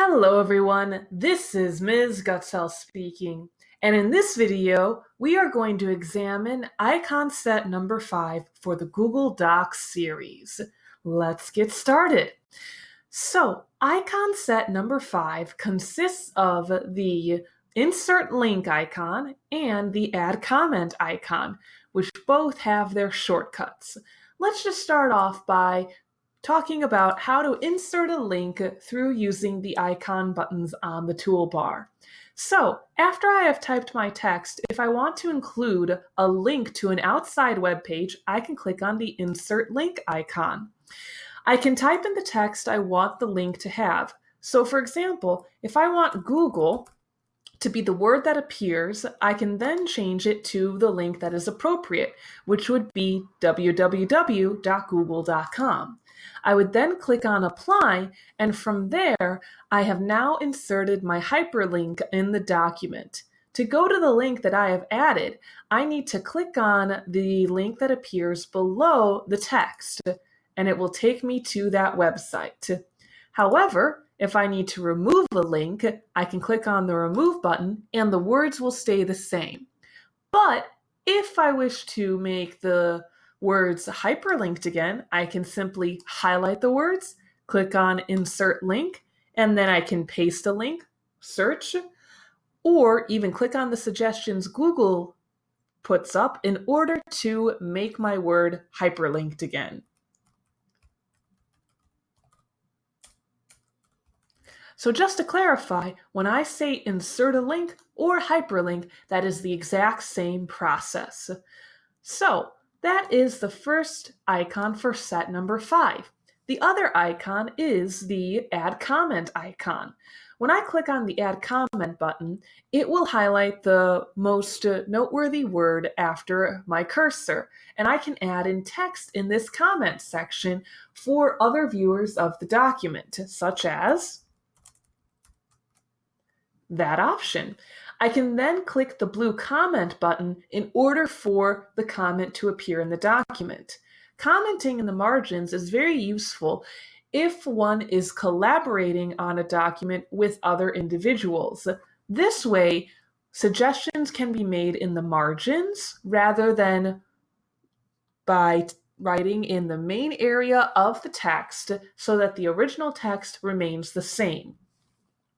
Hello everyone, this is Ms. Gutzell speaking, and in this video, we are going to examine icon set number 5 for the Google Docs series. Let's get started. So, icon set number 5 consists of the insert link icon and the add comment icon, which both have their shortcuts. Let's just start off by talking about how to insert a link through using the icon buttons on the toolbar. So, after I have typed my text, if I want to include a link to an outside web page, I can click on the Insert Link icon. I can type in the text I want the link to have. So, for example, if I want Google to be the word that appears, I can then change it to the link that is appropriate, which would be www.google.com. I would then click on Apply, and from there, I have now inserted my hyperlink in the document. To go to the link that I have added, I need to click on the link that appears below the text, and it will take me to that website. However, if I need to remove a link, I can click on the Remove button and the words will stay the same. But if I wish to make the words hyperlinked again, I can simply highlight the words, click on Insert Link, and then I can paste a link, search, or even click on the suggestions Google puts up in order to make my word hyperlinked again. So just to clarify, when I say insert a link or hyperlink, that is the exact same process. So that is the first icon for set number 5. The other icon is the Add Comment icon. When I click on the Add Comment button, it will highlight the most noteworthy word after my cursor, and I can add in text in this comment section for other viewers of the document, such as that option. I can then click the blue comment button in order for the comment to appear in the document. Commenting in the margins is very useful if one is collaborating on a document with other individuals. This way, suggestions can be made in the margins rather than by writing in the main area of the text so that the original text remains the same.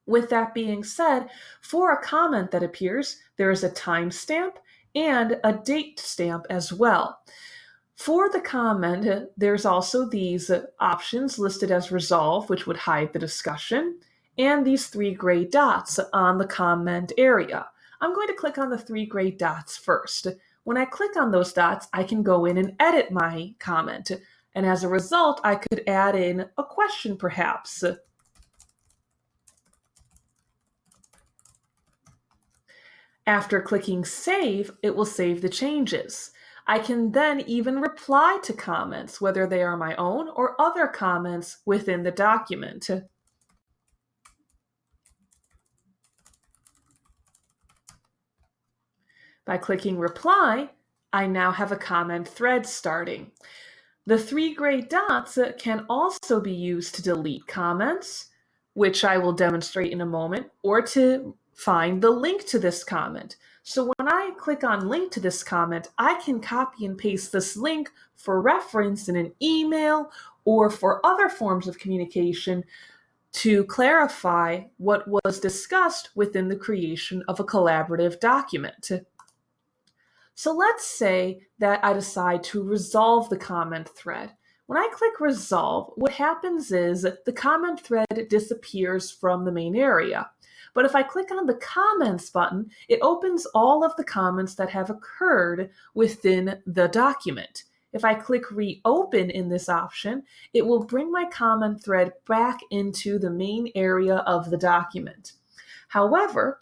With that being said, for a comment that appears, there is a timestamp and a date stamp as well. For the comment, there's also these options listed as resolve, which would hide the discussion, and these 3 gray dots on the comment area. I'm going to click on the 3 gray dots first. When I click on those dots, I can go in and edit my comment, and as a result, I could add in a question perhaps. After clicking Save, it will save the changes. I can then even reply to comments, whether they are my own or other comments within the document. By clicking Reply, I now have a comment thread starting. The 3 gray dots can also be used to delete comments, which I will demonstrate in a moment, or to find the link to this comment. So when I click on link to this comment, I can copy and paste this link for reference in an email or for other forms of communication to clarify what was discussed within the creation of a collaborative document. So let's say that I decide to resolve the comment thread. When I click resolve, what happens is the comment thread disappears from the main area. But if I click on the comments button, it opens all of the comments that have occurred within the document. If I click reopen in this option, it will bring my comment thread back into the main area of the document. However,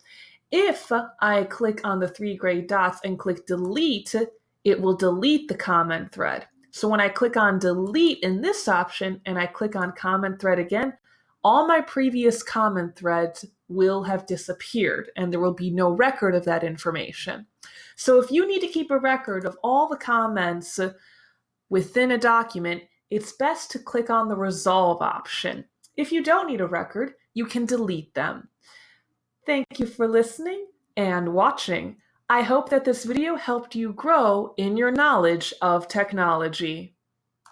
if I click on the 3 gray dots and click delete, it will delete the comment thread. So when I click on delete in this option and I click on comment thread again, all my previous comment threads will have disappeared and there will be no record of that information. So if you need to keep a record of all the comments within a document, it's best to click on the resolve option. If you don't need a record, you can delete them. Thank you for listening and watching. I hope that this video helped you grow in your knowledge of technology.